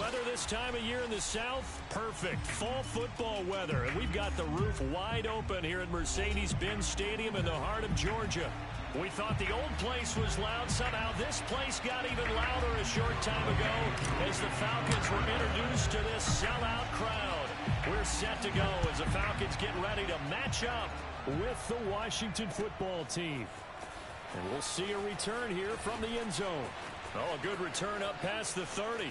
Weather this time of year in the South, perfect. Fall football weather. And we've got the roof wide open here at Mercedes-Benz Stadium in the heart of Georgia. We thought the old place was loud. Somehow this place got even louder a short time ago as the Falcons were introduced to this sellout crowd. We're set to go as the Falcons get ready to match up with the Washington football team. And we'll see a return here from the end zone. Oh, a good return up past the 30.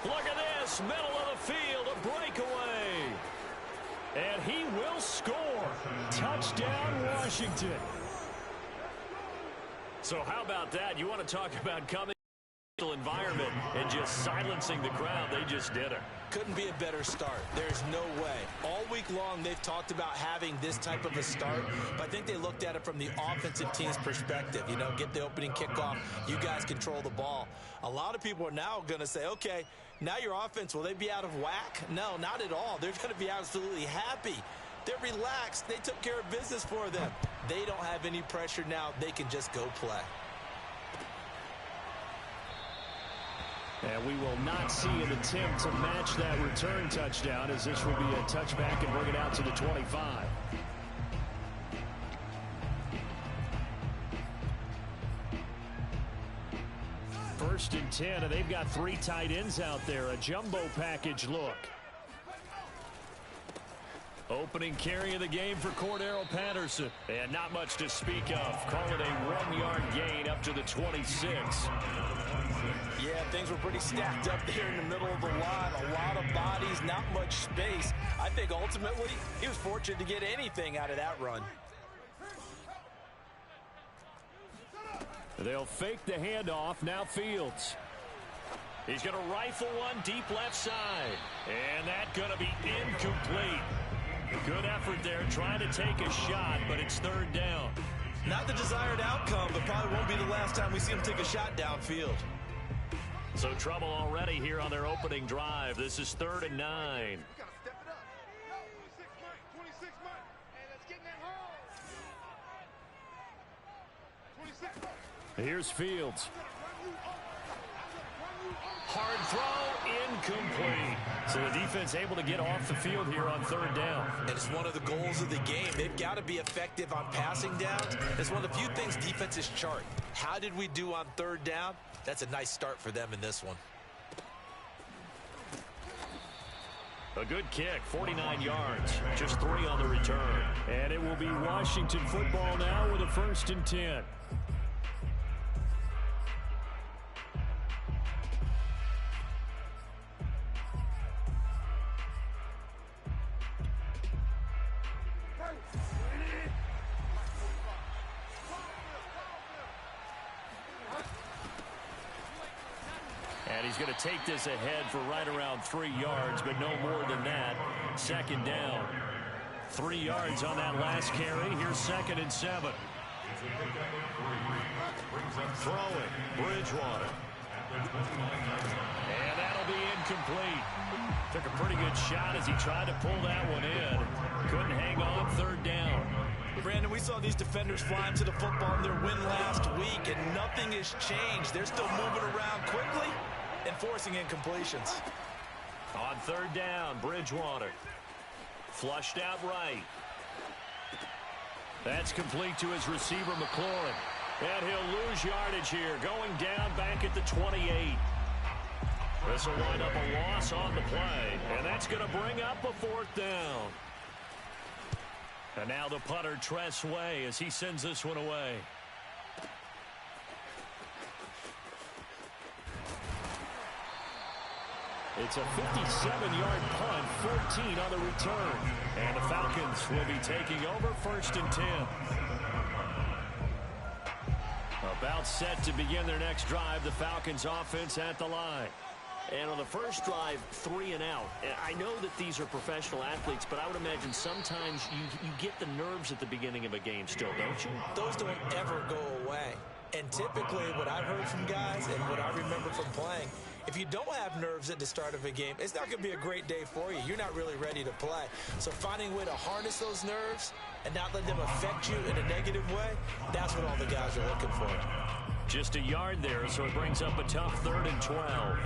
Look at this, middle of the field, a breakaway. And he will score. Touchdown, Washington. So how about that? You want to talk about coming to the environment and just silencing the crowd. They just did it. Couldn't be a better start. There's no way. All week long, they've talked about having this type of a start, but I think they looked at it from the offensive team's perspective. You know, get the opening kickoff. You guys control the ball. A lot of people are now going to say, okay, now your offense, will they be out of whack? No, not at all. They're going to be absolutely happy. They're relaxed. They took care of business for them. They don't have any pressure now. They can just go play. And we will not see an attempt to match that return touchdown, as this will be a touchback and bring it out to the 25. First and 10, and they've got 3 tight ends out there. A jumbo package look. Opening carry of the game for Cordero Patterson. And not much to speak of. Call it a 1-yard gain up to the 26. Yeah, things were pretty stacked up there in the middle of the line. A lot of bodies, not much space. I think ultimately he was fortunate to get anything out of that run. They'll fake the handoff. Now Fields. He's going to rifle one deep left side. And that's going to be incomplete. Good effort there, trying to take a shot, but it's third down. Not the desired outcome, but probably won't be the last time we see him take a shot downfield. So trouble already here on their opening drive. This is 3rd and 9. Here's Fields. Hard throw, incomplete. So the defense able to get off the field here on 3rd down. And it's one of the goals of the game. They've got to be effective on passing downs. It's one of the few things defenses chart. How did we do on 3rd down? That's a nice start for them in this one. A good kick, 49 yards, just 3 on the return. And it will be Washington football now with a 1st and 10. And he's going to take this ahead for right around 3 yards, but no more than that. 2nd down. 3 yards on that last carry. Here's 2nd and 7. Throwing, Bridgewater. And that'll be incomplete. Took a pretty good shot as he tried to pull that one in. Couldn't hang on. 3rd down. Brandon, we saw these defenders flying to the football in their win last week, and nothing has changed. They're still moving around quickly and forcing incompletions. On 3rd down, Bridgewater. Flushed out right. That's complete to his receiver, McLaurin. And he'll lose yardage here, going down back at the 28. This will wind up a loss on the play, and that's going to bring up a 4th down. And now the punter, Tress Way, as he sends this one away. It's a 57-yard punt, 14 on the return. And the Falcons will be taking over 1st and 10. About set to begin their next drive, the Falcons offense at the line. And on the first drive, 3 and out. I know that these are professional athletes, but I would imagine sometimes you get the nerves at the beginning of a game still, don't you? Those don't ever go away. And typically what I've heard from guys and what I remember from playing, if you don't have nerves at the start of a game, it's not going to be a great day for you. You're not really ready to play. So finding a way to harness those nerves and not let them affect you in a negative way, that's what all the guys are looking for. Just a yard there, so it brings up a tough 3rd and 12.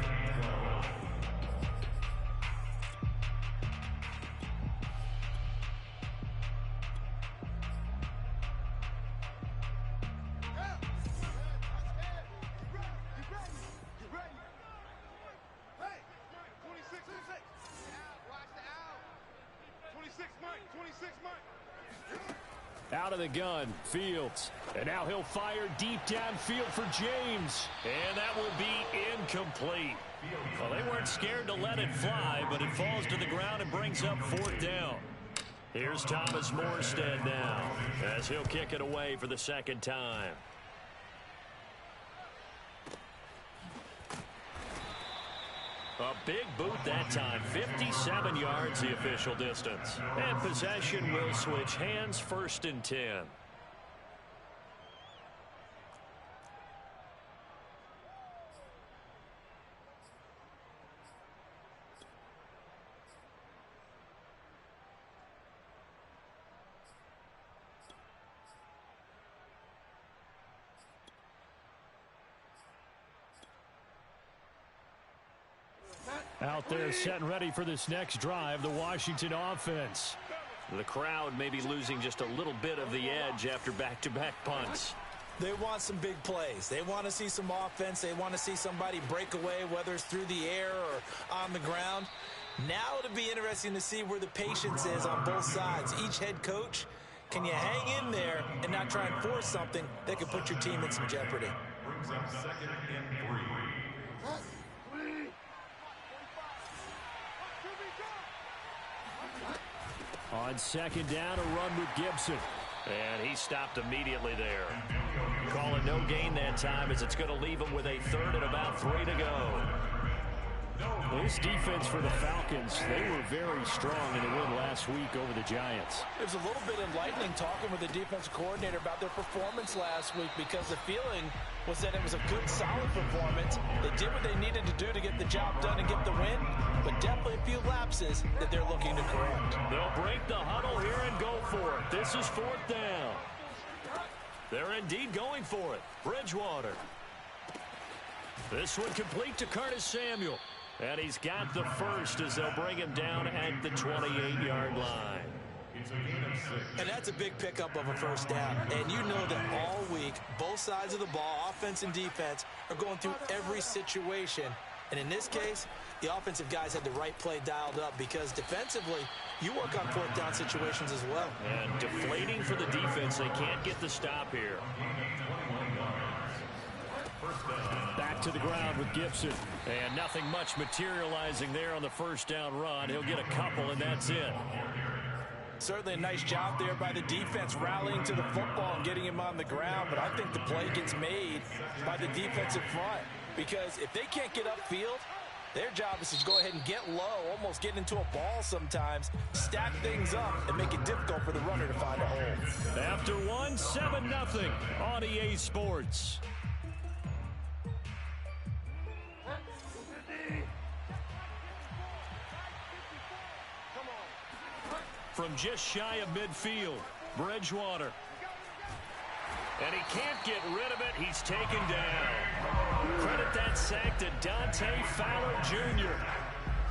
Out of the gun, Fields. And now he'll fire deep downfield for James. And that will be incomplete. Well, they weren't scared to let it fly, but it falls to the ground and brings up 4th down. Here's Thomas Morstead now, as he'll kick it away for the 2nd time. A big boot that time, 57 yards the official distance. And possession will switch hands, 1st and 10. Out there setting ready for this next drive, the Washington offense. The crowd may be losing just a little bit of the edge after back-to-back punts. They want some big plays. They want to see some offense. They want to see somebody break away, whether it's through the air or on the ground. Now it'll be interesting to see where the patience is on both sides. Each head coach, can you hang in there and not try and force something that could put your team in some jeopardy? Brings up 2nd and 3. On 2nd down, a run with Gibson. And he stopped immediately there. Call it no gain that time, as it's going to leave him with a 3rd and about 3 to go. This defense for the Falcons, they were very strong in the win last week over the Giants. It was a little bit enlightening talking with the defensive coordinator about their performance last week, because the feeling was that it was a good, solid performance. They did what they needed to do to get the job done and get the win, but definitely a few lapses that they're looking to correct. They'll break the huddle here and go for it. This is 4th down. They're indeed going for it. Bridgewater. This one complete to Curtis Samuel. And he's got the 1st as they'll bring him down at the 28-yard line. And that's a big pickup of a 1st down. And you know that all week, both sides of the ball, offense and defense, are going through every situation. And in this case, the offensive guys had the right play dialed up, because defensively, you work on 4th down situations as well. And deflating for the defense. They can't get the stop here. Back to the ground with Gibson. And nothing much materializing there on the 1st down run. He'll get a couple, and that's it. Certainly a nice job there by the defense, rallying to the football and getting him on the ground. But I think the play gets made by the defensive front, because if they can't get upfield, their job is to go ahead and get low, almost get into a ball sometimes, stack things up, and make it difficult for the runner to find a hole. After one, 7-0 on EA Sports. From just shy of midfield, Bridgewater. And he can't get rid of it. He's taken down. Credit that sack to Dante Fowler Jr.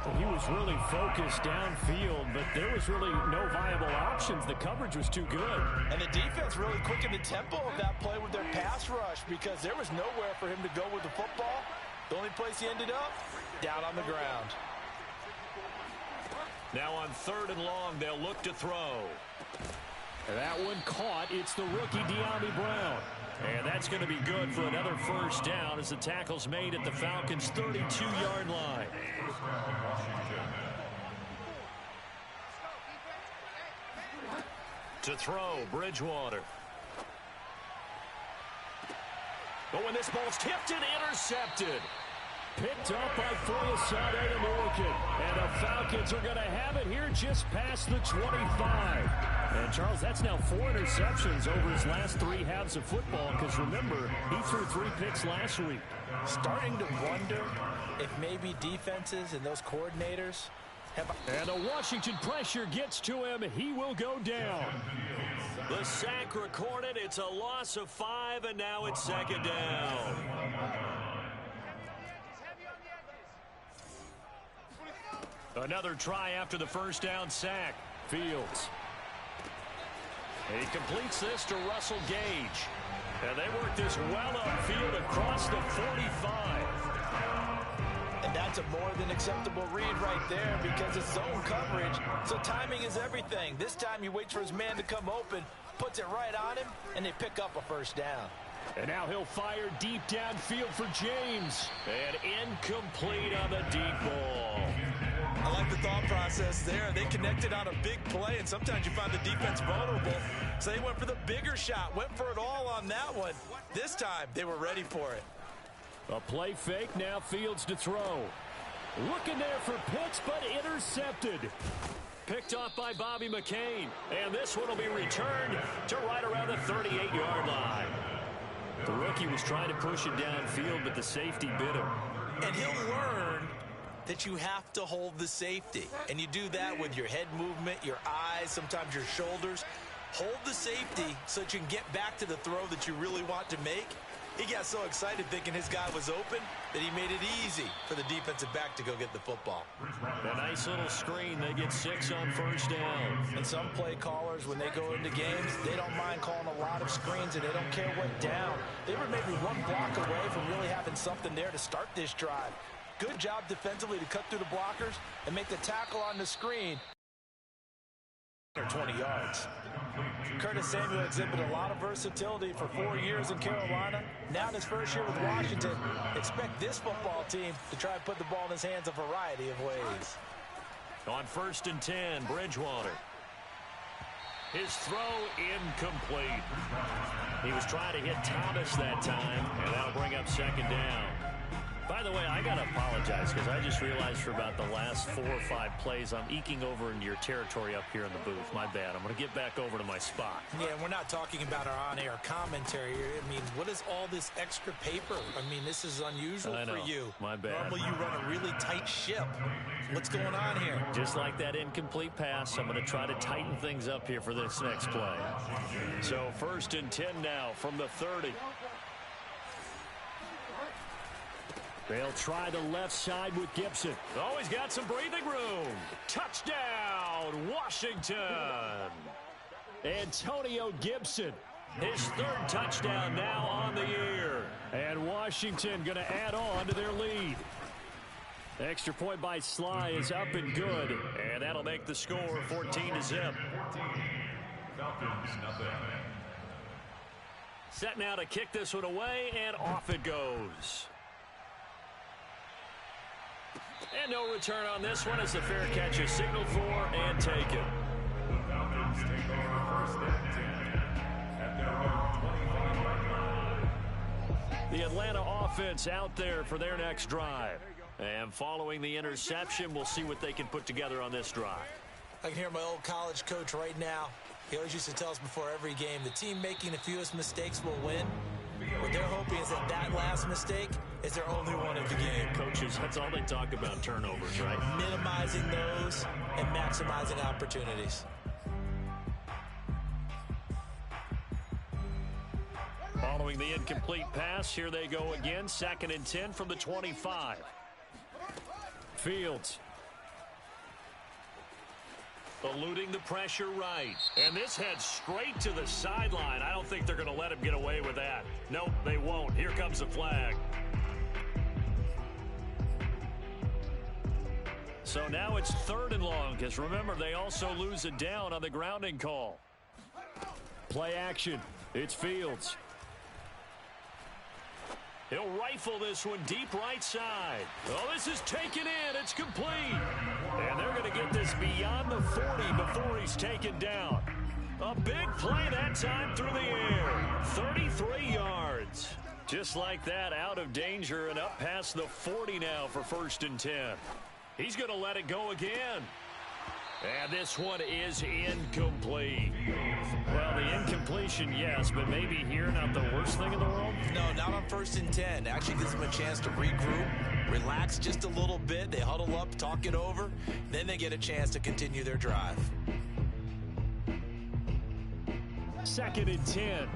Well, he was really focused downfield, but there was really no viable options. The coverage was too good. And the defense really quickened the tempo of that play with their pass rush, because there was nowhere for him to go with the football. The only place he ended up, down on the ground. Now on 3rd and long, they'll look to throw. That one caught. It's the rookie De'Ami Brown. And that's going to be good for another 1st down, as the tackle's made at the Falcons' 32-yard line. To throw, Bridgewater. Oh, and this ball's tipped and intercepted. Picked up by Foyesade American. And the Falcons are going to have it here just past the 25. And, Charles, that's now 4 interceptions over his last 3 halves of football, because, remember, he threw 3 picks last week. Starting to wonder if maybe defenses and those coordinators have... And the Washington pressure gets to him. He will go down. The sack recorded. It's a loss of 5, and now it's 2nd down. Another try after the 1st down sack. Fields. He completes this to Russell Gage. And they work this well upfield across the 45. And that That's a more than acceptable read right there because it's zone coverage, so timing is everything. This time he waits for his man to come open, puts it right on him, and they pick up a first down. And now he'll fire deep downfield for James. And incomplete on the deep ball. I like the thought process there. They connected on a big play, and sometimes you find the defense vulnerable. So they went for the bigger shot, went for it all on that one. This time, they were ready for it. A play fake, now Fields to throw. Looking there for Pitts, but intercepted. Picked off by Bobby McCain. And this one will be returned to right around the 38-yard line. The rookie was trying to push it downfield, but the safety bit him. And he'll learn that you have to hold the safety. And you do that with your head movement, your eyes, sometimes your shoulders. Hold the safety so that you can get back to the throw that you really want to make. He got so excited thinking his guy was open that he made it easy for the defensive back to go get the football. A nice little screen. They get 6 on first down. And some play callers, when they go into games, they don't mind calling a lot of screens, and they don't care what down. They were maybe one block away from really having something there to start this drive. Good job defensively to cut through the blockers and make the tackle on the screen. 20 yards. Curtis Samuel exhibited a lot of versatility for 4 years in Carolina. Now in his first year with Washington, expect this football team to try and put the ball in his hands a variety of ways. On 1st and 10, Bridgewater. His throw incomplete. He was trying to hit Thomas that time, and that'll bring up 2nd down. By the way, I got to apologize because I just realized for about the last 4 or 5 plays, I'm eking over into your territory up here in the booth. My bad. I'm going to get back over to my spot. Yeah, we're not talking about our on-air commentary. I mean, what is all this extra paper? I mean, this is unusual for you. My bad. Normally you run a really tight ship. What's going on here? Just like that incomplete pass, I'm going to try to tighten things up here for this next play. So 1st and 10 now from the 30. They'll try the left side with Gibson. Oh, he's got some breathing room. Touchdown, Washington. Antonio Gibson, his 3rd touchdown now on the year. And Washington going to add on to their lead. Extra point by Sly is up and good. And that'll make the score 14-0. Falcons, nothing. Set now to kick this one away, and off it goes. And no return on this one as the fair catch is signaled for and taken. The Falcons take over 1st and 10 at their own 25-yard line. The Atlanta offense out there for their next drive. And following the interception, we'll see what they can put together on this drive. I can hear my old college coach right now. He always used to tell us before every game, the team making the fewest mistakes will win. What they're hoping is that that last mistake is their only one of the game. Coaches, that's all they talk about, turnovers, right? Minimizing those and maximizing opportunities. Following the incomplete pass, here they go again. 2nd and 10 from the 25. Fields. Eluding the pressure right. And this heads straight to the sideline. I don't think they're going to let him get away with that. Nope, they won't. Here comes the flag. So now it's 3rd and long, because remember, they also lose a down on the grounding call. Play action. It's Fields. He'll rifle this one deep right side. Oh, this is taken in. It's complete. And they're going to get this beyond the 40 before he's taken down. A big play that time through the air. 33 yards. Just like that, out of danger and up past the 40 now for 1st and 10. He's going to let it go again. And this one is incomplete. Well, the incompletion, yes, but maybe here not the worst thing in the world? No, not on 1st and 10. Actually gives them a chance to regroup, relax just a little bit. They huddle up, talk it over. Then they get a chance to continue their drive. 2nd and 10.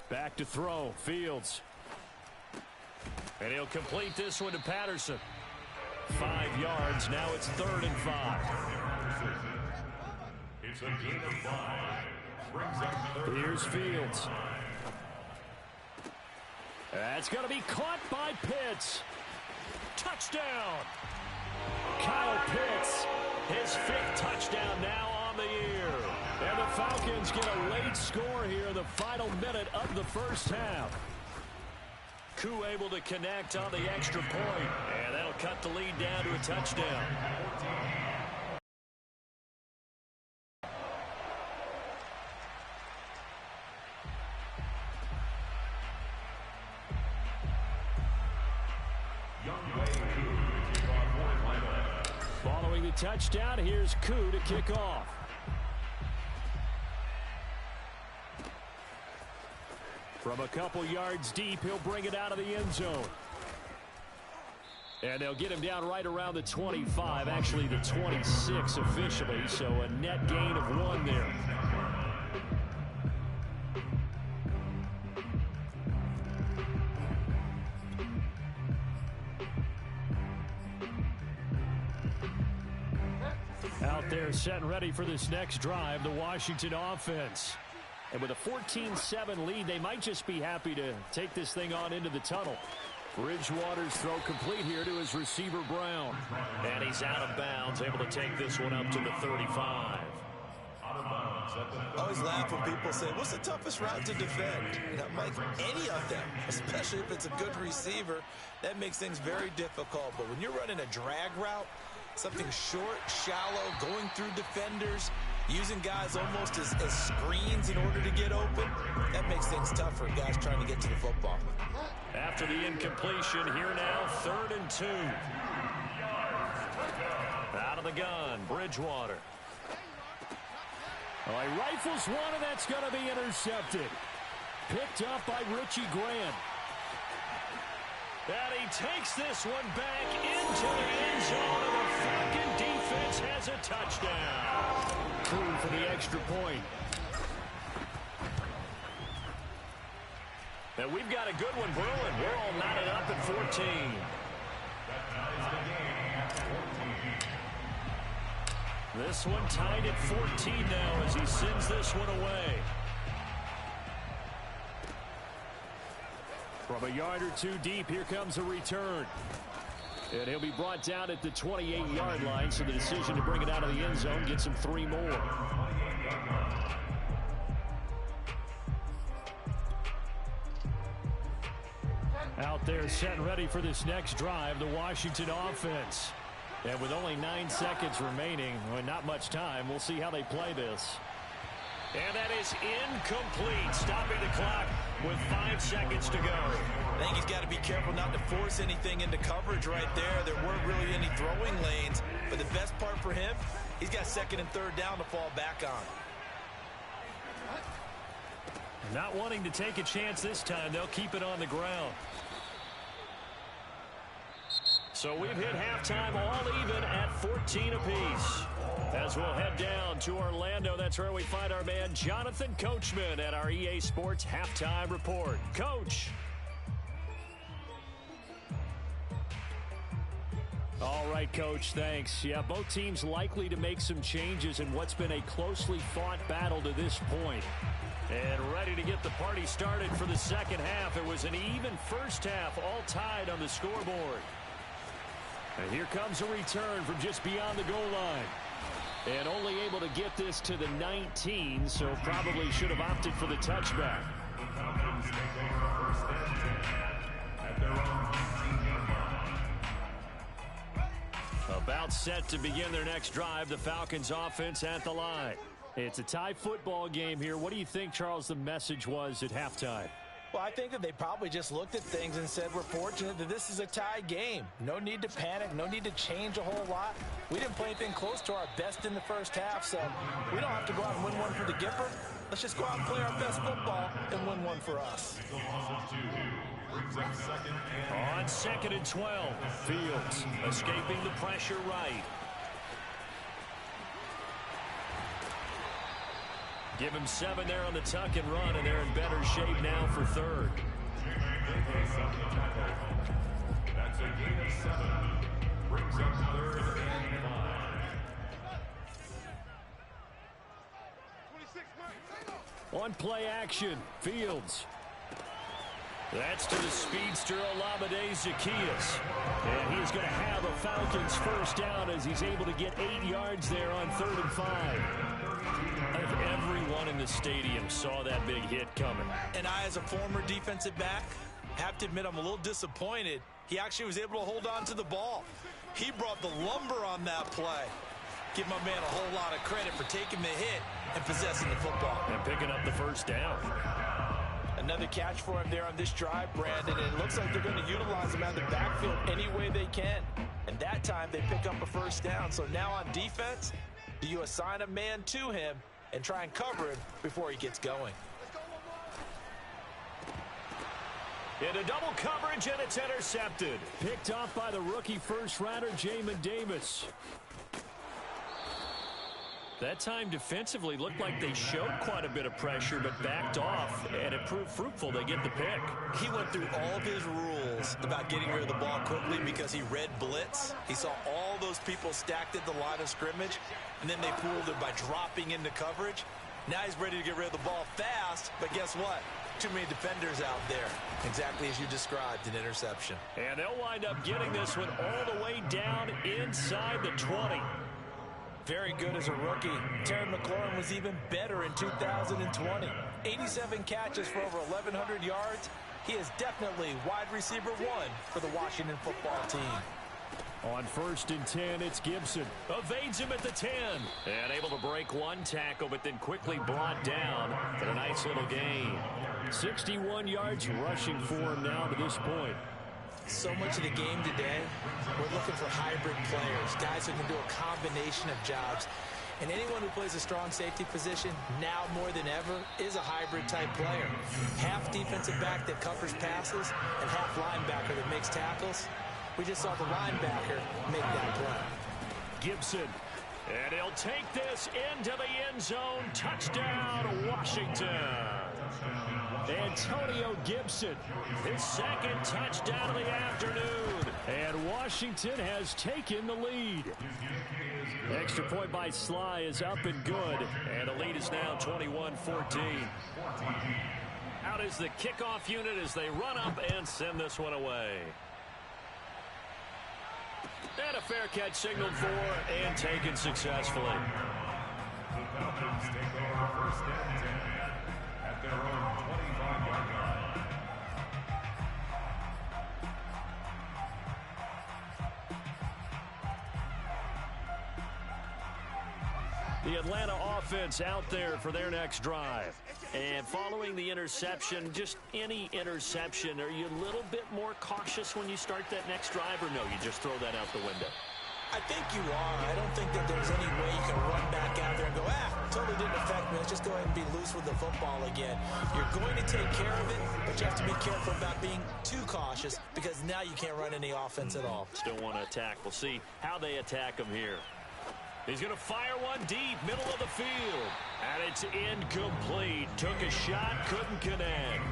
Back to throw. Fields. And he'll complete this one to Patterson. 5 yards. Now it's 3rd and 5. It's a gain of 5. Brings up 3rd. Here's Fields. That's going to be caught by Pitts. Touchdown! Kyle Pitts, his 5th touchdown now on the year. And the Falcons get a late score here in the final minute of the first half. Koo able to connect on the extra point, and that'll cut the lead down to a touchdown. Following the touchdown, here's Koo to kick off. From a couple yards deep, he'll bring it out of the end zone. And they'll get him down right around the 25, actually the 26 officially, so a net gain of 1 there. Out there set and ready for this next drive, the Washington offense. And with a 14-7 lead, they might just be happy to take this thing on into the tunnel. Bridgewater's throw complete here to his receiver, Brown. And he's out of bounds, able to take this one up to the 35. I always laugh when people say, what's the toughest route to defend? And I'm like, any of them, especially if it's a good receiver, that makes things very difficult. But when you're running a drag route, something short, shallow, going through defenders, using guys almost as screens in order to get open, that makes things tough for guys trying to get to the football. After the incompletion, here now, 3rd and 2. Out of the gun, Bridgewater. Oh, he rifles one, and that's going to be intercepted. Picked up by Richie Grant. And he takes this one back into the end zone, and the Falcon defense has a touchdown. Koo for the extra point. And we've got a good one brewing. We're all knotted up at 14. This one tied at 14 now as he sends this one away. From a yard or 2 deep, here comes a return. And he'll be brought down at the 28-yard line, so the decision to bring it out of the end zone gets him 3 more. Out there set and ready for this next drive, the Washington offense. And with only 9 seconds remaining, well, not much time, we'll see how they play this. And that is incomplete, stopping the clock with 5 seconds to go. I think he's got to be careful not to force anything into coverage right there. There weren't really any throwing lanes, but the best part for him, he's got 2nd and 3rd down to fall back on. Not wanting to take a chance this time, they'll keep it on the ground. So we've hit halftime all even at 14 apiece. As we'll head down to Orlando, that's where we find our man Jonathan Coachman at our EA Sports Halftime Report. Coach. All right, Coach, thanks. Yeah, both teams likely to make some changes in what's been a closely fought battle to this point. And ready to get the party started for the second half. It was an even first half, all tied on the scoreboard. And here comes a return from just beyond the goal line. And only able to get this to the 19, so probably should have opted for the touchback. About set to begin their next drive, the Falcons offense at the line. It's a tie football game here. What do you think, Charles, the message was at halftime? Well, I think that they probably just looked at things and said, we're fortunate that this is a tie game. No need to panic, no need to change a whole lot. We didn't play anything close to our best in the first half, so we don't have to go out and win one for the Gipper. Let's just go out and play our best football and win one for us. On 2nd and 12, Fields escaping the pressure right. Give him 7 there on the tuck and run, and they're in better shape now for 3rd. That's a gain of 7. Brings up 3rd and 5. On play action, Fields. That's to the speedster Olamide Zaccheaus. And he's going to have a Falcons first down as he's able to get 8 yards there on 3rd and 5. If everyone in the stadium saw that big hit coming. And I, as a former defensive back, have to admit I'm a little disappointed. He actually was able to hold on to the ball. He brought the lumber on that play. Give my man a whole lot of credit for taking the hit and possessing the football. And picking up the first down. Another catch for him there on this drive, Brandon, and it looks like they're going to utilize him out of the backfield any way they can. And that time they pick up a first down. So now on defense, do you assign a man to him and try and cover him before he gets going? Into double coverage, and it's intercepted. Picked off by the rookie first-rounder, Jamin Davis. That time defensively looked like they showed quite a bit of pressure but backed off, and it proved fruitful. They get the pick. He went through all of his rules about getting rid of the ball quickly because he read blitz. He saw all those people stacked at the line of scrimmage, and then they pooled it by dropping into coverage. Now he's ready to get rid of the ball fast, but guess what? Too many defenders out there. Exactly as you described, an interception. And they'll wind up getting this one all the way down inside the 20. Very good as a rookie. Terry McLaurin was even better in 2020. 87 catches for over 1,100 yards. He is definitely wide receiver 1 for the Washington football team. On 1st and 10, it's Gibson. Evades him at the 10. And able to break one tackle, but then quickly brought down for a nice little gain. 61 yards rushing for him now to this point. So much of the game today, we're looking for hybrid players, guys who can do a combination of jobs. And anyone who plays a strong safety position, now more than ever, is a hybrid type player. Half defensive back that covers passes and half linebacker that makes tackles. We just saw the linebacker make that play. Gibson, and he'll take this into the end zone. Touchdown, Washington. Antonio Gibson, his 2nd touchdown of the afternoon. And Washington has taken the lead. Extra point by Sly is up and good. And the lead is now 21-14. Out is the kickoff unit as they run up and send this one away. And a fair catch signaled for and taken successfully. The Falcons take over 1st and 10 at their own 25-yard line. The Atlanta offense out there for their next drive. And following the interception, just any interception, are you a little bit more cautious when you start that next drive, or no, you just throw that out the window? I think you are. I don't think that there's any way you can run back out there and go, totally didn't affect me. Let's just go ahead and be loose with the football again. You're going to take care of it, but you have to be careful about being too cautious because now you can't run any offense at all. Still want to attack. We'll see how they attack him here. He's going to fire one deep, middle of the field. And it's incomplete. Took a shot, couldn't connect.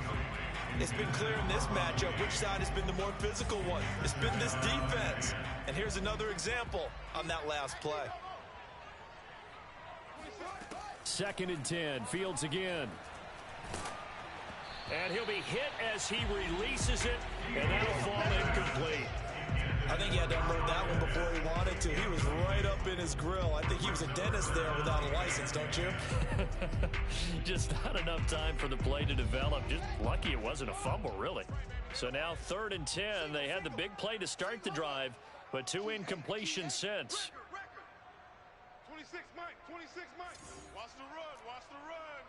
It's been clear in this matchup which side has been the more physical one. It's been this defense. And here's another example on that last play. 2nd and 10, Fields again. And he'll be hit as he releases it, and that'll fall incomplete. I think he had to unload that one before he wanted to. He was right up in his grill. I think he was a dentist there without a license, don't you? Just not enough time for the play to develop. Just lucky it wasn't a fumble, really. So now 3rd and 10. They had the big play to start the drive, but 2 incompletions since. 26 Mike, 26 Mike. Watch the run, watch the run.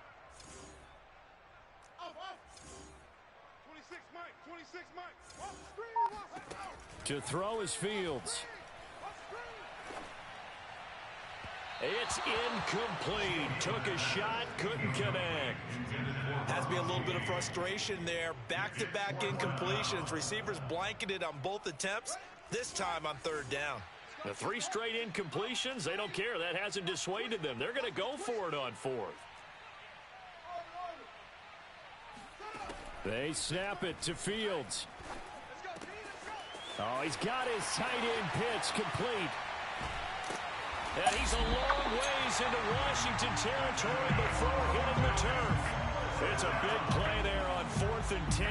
Off. 26 Mike, 26 Mike. Watch the screen, watch the screen. To throw is Fields. It's incomplete. Took a shot, couldn't connect. Has to be a little bit of frustration there. Back-to-back incompletions. Receivers blanketed on both attempts, this time on 3rd down. The 3 straight incompletions, they don't care. That hasn't dissuaded them. They're going to go for it on 4th. They snap it to Fields. Oh, he's got his tight end pitch complete. And he's a long ways into Washington territory before hitting the turf. It's a big play there on 4th and 10.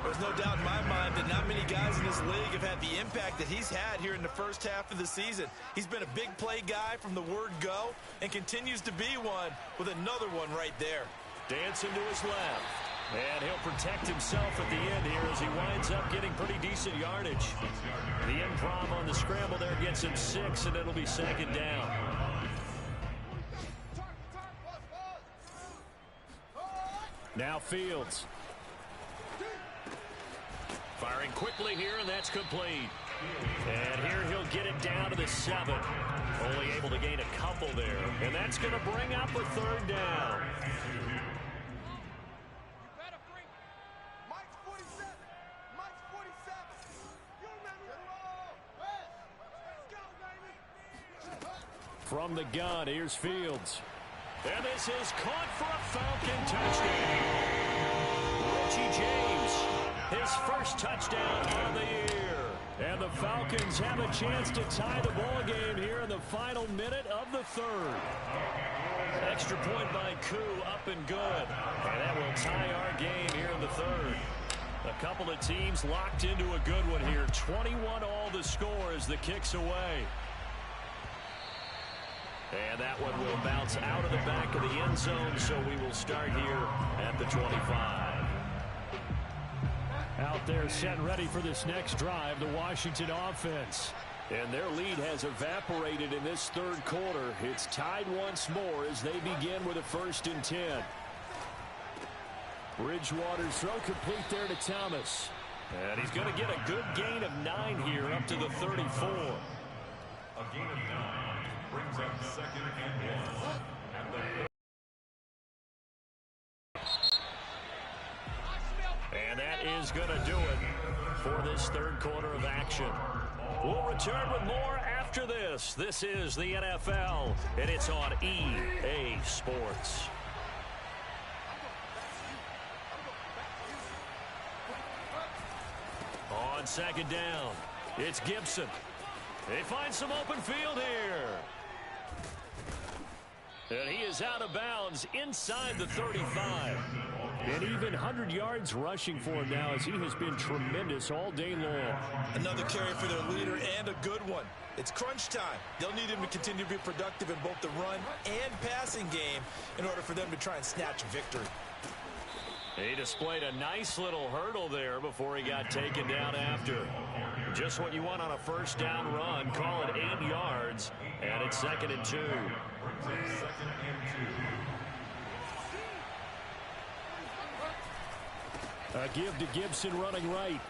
There's no doubt in my mind that not many guys in this league have had the impact that he's had here in the first half of the season. He's been a big play guy from the word go and continues to be one with another one right there. Dancing to his left. And he'll protect himself at the end here as he winds up getting pretty decent yardage. The improv on the scramble there gets him 6, and it'll be second down. Now Fields. Firing quickly here, and that's complete. And here he'll get it down to the 7. Only able to gain a couple there. And that's going to bring up a third down. From the gun, here's Fields. And this is caught for a Falcon touchdown. Richie James, his first touchdown of the year. And the Falcons have a chance to tie the ball game here in the final minute of the third. Extra point by Koo, up and good. And that will tie our game here in the third. A couple of teams locked into a good one here. 21 all the score as the kick's away. And that one will bounce out of the back of the end zone, so we will start here at the 25. Out there set and ready for this next drive, the Washington offense. And their lead has evaporated in this third quarter. It's tied once more as they begin with a 1st and 10. Bridgewater's throw complete there to Thomas. And he's going to get a good gain of 9 here up to the 34. A gain of 9 brings up 2nd and 1 at the... And that is going to do it for this third quarter of action. We'll return with more after this. This is the NFL, and it's on EA Sports. On second down, it's Gibson. They find some open field here. And he is out of bounds inside the 35. And even 100 yards rushing for him now as he has been tremendous all day long. Another carry for their leader and a good one. It's crunch time. They'll need him to continue to be productive in both the run and passing game in order for them to try and snatch victory. He displayed a nice little hurdle there before he got taken down after. Just what you want on a first down run. Call it 8 yards, and it's 2nd and 2. A give to Gibson running right.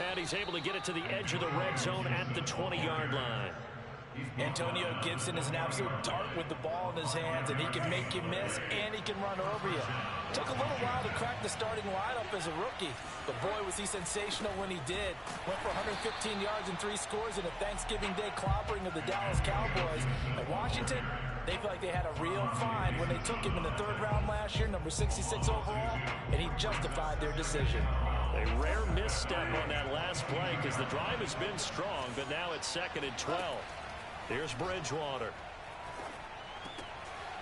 And he's able to get it to the edge of the red zone at the 20-yard line. Antonio Gibson is an absolute dart with the ball in his hands, and he can make you miss, and he can run over you. Took a little while to crack the starting lineup as a rookie, but boy, was he sensational when he did. Went for 115 yards and 3 scores in a Thanksgiving Day clobbering of the Dallas Cowboys. And Washington, they feel like they had a real find when they took him in the 3rd round last year, number 66 overall, and he justified their decision. A rare misstep on that last play because the drive has been strong, but now it's 2nd and 12. Here's Bridgewater.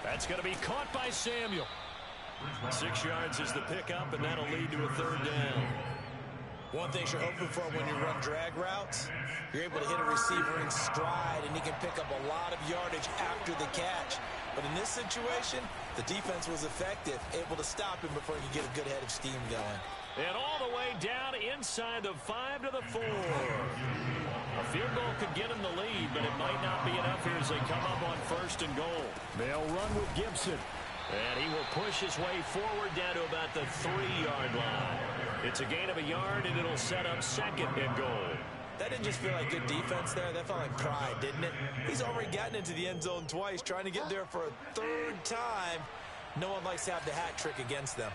That's going to be caught by Samuel. 6 yards is the pickup, and that'll lead to a 3rd down. One thing you're hoping for when you run drag routes, you're able to hit a receiver in stride, and he can pick up a lot of yardage after the catch. But in this situation, the defense was effective, able to stop him before he could get a good head of steam going. And all the way down inside the 5 to the 4. A field goal could get him the lead, but it might not be enough here as they come up on 1st and goal. They'll run with Gibson. And he will push his way forward down to about the 3-yard line. It's a gain of a yard, and it'll set up 2nd and goal. That didn't just feel like good defense there. That felt like pride, didn't it? He's already gotten into the end zone twice, trying to get there for a 3rd time. No one likes to have the hat trick against them.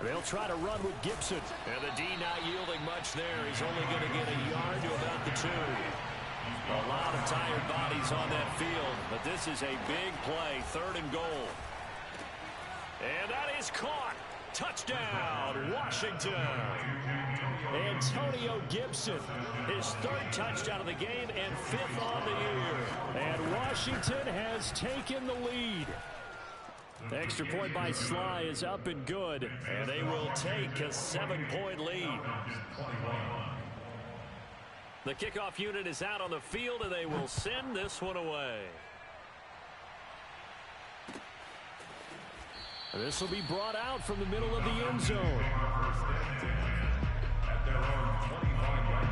They'll try to run with Gibson. And the D not yielding much there. He's only going to get a yard to about the 2. A lot of tired bodies on that field, but this is a big play, 3rd and goal. And that is caught. Touchdown, Washington. Antonio Gibson, his 3rd touchdown of the game and 5th on the year. And Washington has taken the lead. Extra point by Sly is up and good, and they will take a 7-point lead. The kickoff unit is out on the field, and they will send this one away. This will be brought out from the middle of the end zone. At their own 25-yard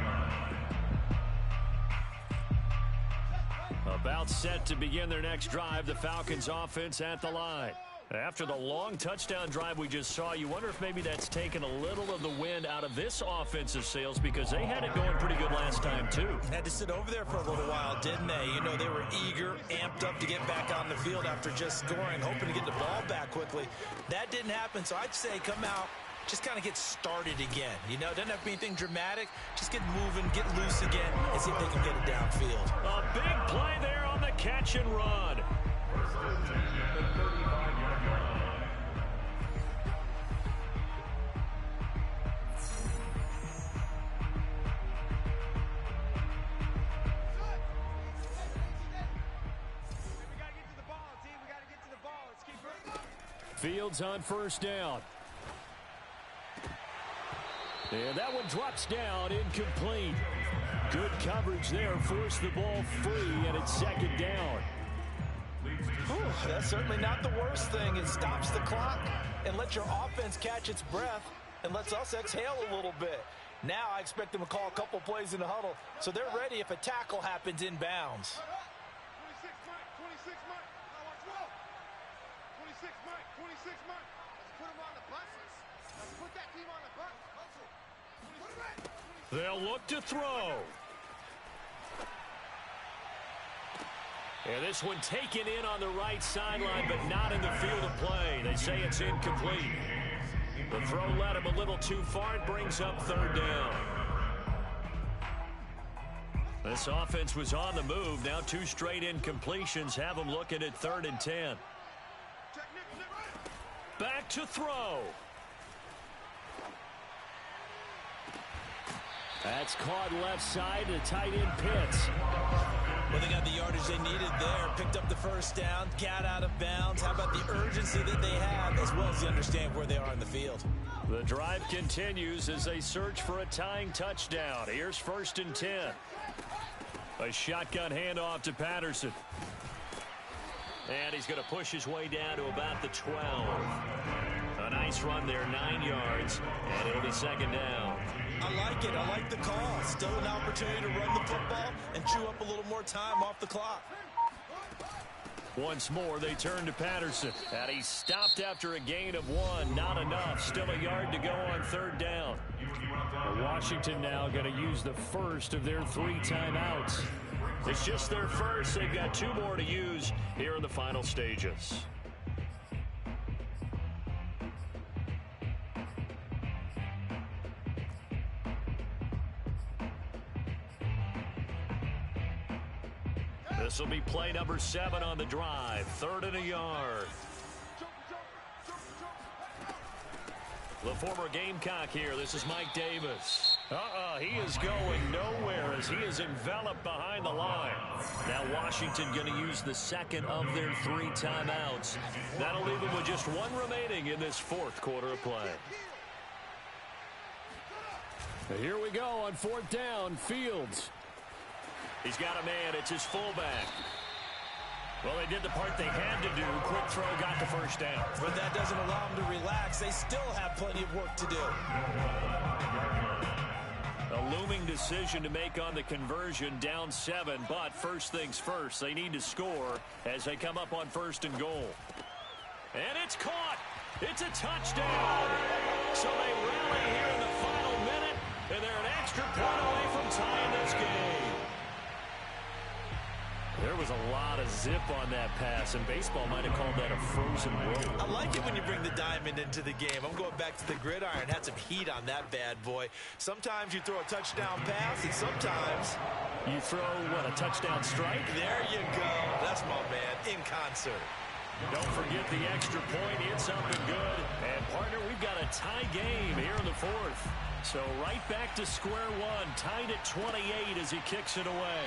line. About set to begin their next drive, the Falcons offense at the line. After the long touchdown drive we just saw, you wonder if maybe that's taken a little of the wind out of this offensive sails, because they had it going pretty good last time too. Had to sit over there for a little while, didn't they? You know, they were eager, amped up to get back on the field after just scoring, hoping to get the ball back quickly. That didn't happen, so I'd say come out, just kind of get started again. You know, doesn't have to be anything dramatic. Just get moving, get loose again, and see if they can get it downfield. A big play there on the catch and run. First and 10 at the 35-yard line. Fields on first down. And that one drops down, incomplete. Good coverage there, forced the ball free, and it's second down. That's certainly not the worst thing. It stops the clock and lets your offense catch its breath and lets us exhale a little bit. Now I expect them to call a couple plays in the huddle, so they're ready if a tackle happens inbounds. 26 Mike, 26 Mike. Now watch well. 26 Mike, 26 Mike. Let's put him on the buses. Let's put that team on the bus. Put him in. They'll look to throw. And this one taken in on the right sideline, but not in the field of play. They say it's incomplete. The throw led him a little too far. It brings up third down. This offense was on the move. Now 2 straight incompletions have them looking at 3rd and 10. Back to throw. That's caught left side to tight end Pitts. Well, they got the yardage they needed there, picked up the first down, got out of bounds. How about the urgency that they have, as well as they understand where they are in the field? The drive continues as they search for a tying touchdown. Here's 1st and 10. A shotgun handoff to Patterson. And he's going to push his way down to about the 12. A nice run there, 9 yards, and it'll be second down. I like it. I like the call. Still an opportunity to run the football and chew up a little more time off the clock. Once more, they turn to Patterson. And he stopped after a gain of 1. Not enough. Still a yard to go on 3rd down. Washington now going to use the first of their 3 timeouts. It's just their first. They've got 2 more to use here in the final stages. This will be play number 7 on the drive. 3rd and a yard. The former Gamecock here. This is Mike Davis. He is going nowhere as he is enveloped behind the line. Now Washington going to use the second of their 3 timeouts. That'll leave them with just 1 remaining in this 4th quarter of play. Here we go on 4th down. Fields. He's got a man. It's his fullback. Well, they did the part they had to do. Quick throw, got the first down. But that doesn't allow them to relax. They still have plenty of work to do. A looming decision to make on the conversion, down 7. But first things first, they need to score as they come up on 1st and goal. And it's caught. It's a touchdown. So they rally here in the final minute, and they're an extra point away from tying this game. There was a lot of zip on that pass, and baseball might have called that a frozen road. I like it when you bring the diamond into the game. I'm going back to the gridiron. Had some heat on that bad boy. Sometimes you throw a touchdown pass, and sometimes you throw, what, a touchdown strike? There you go. That's my man, in concert. Don't forget the extra point. It's up and good. And, partner, we've got a tie game here in the 4th. So right back to square one, tied at 28 as he kicks it away.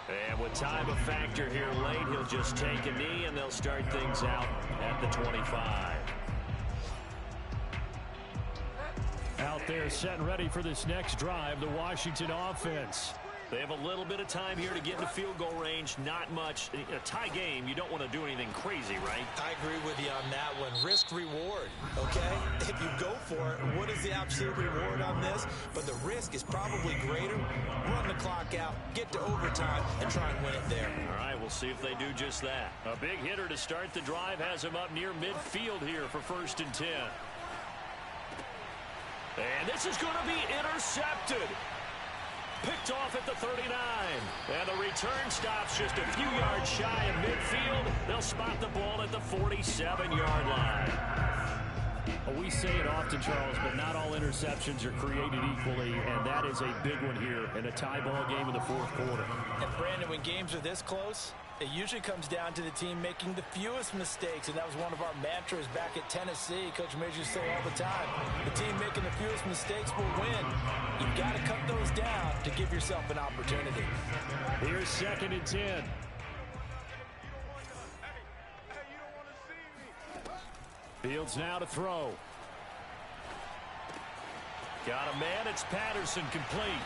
And with time a factor here late, he'll just take a knee, and they'll start things out at the 25. Out there set and ready for this next drive, the Washington offense. They have a little bit of time here to get into field goal range. Not much. A tie game, you don't want to do anything crazy, right? I agree with you on that one. Risk reward, okay? If you go for it, what is the absolute reward on this? But the risk is probably greater. Run the clock out, get to overtime, and try and win it there. All right, we'll see if they do just that. A big hitter to start the drive has him up near midfield here for 1st and 10. And this is going to be intercepted. Picked off at the 39. And the return stops just a few yards shy of midfield. They'll spot the ball at the 47-yard line. Well, we say it often, Charles, but not all interceptions are created equally, and that is a big one here in a tie ball game in the 4th quarter. And, Brandon, when games are this close, it usually comes down to the team making the fewest mistakes, and that was one of our mantras back at Tennessee. Coach Major used to say all the time, the team making the fewest mistakes will win. You've got to cut those down to give yourself an opportunity. Here's 2nd and 10. Fields now to throw. Got a man. It's Patterson, complete.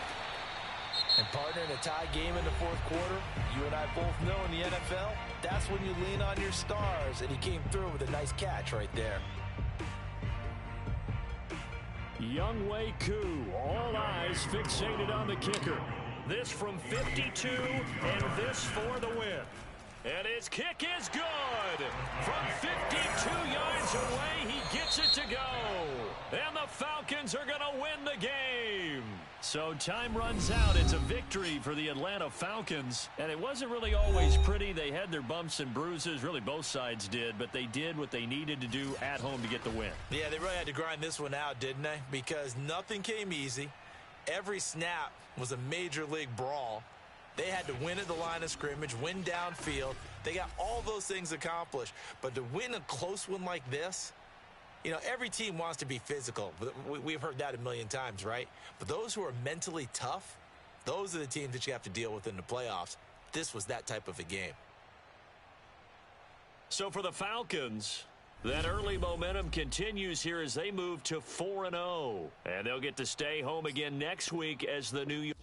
And, partner, in a tie game in the 4th quarter, you and I both know in the NFL, that's when you lean on your stars, and he came through with a nice catch right there. Younghoe Koo, all eyes fixated on the kicker. This from 52, and this for the win. And his kick is good. From 52 yards away, he gets it to go. And the Falcons are going to win the game. So time runs out. It's a victory for the Atlanta Falcons. And it wasn't really always pretty. They had their bumps and bruises. Really, both sides did. But they did what they needed to do at home to get the win. Yeah, they really had to grind this one out, didn't they? Because nothing came easy. Every snap was a major league brawl. They had to win at the line of scrimmage, win downfield. They got all those things accomplished. But to win a close one like this, you know, every team wants to be physical. We've heard that a million times, right? But those who are mentally tough, those are the teams that you have to deal with in the playoffs. This was that type of a game. So for the Falcons, that early momentum continues here as they move to 4-0. And they'll get to stay home again next week as the New York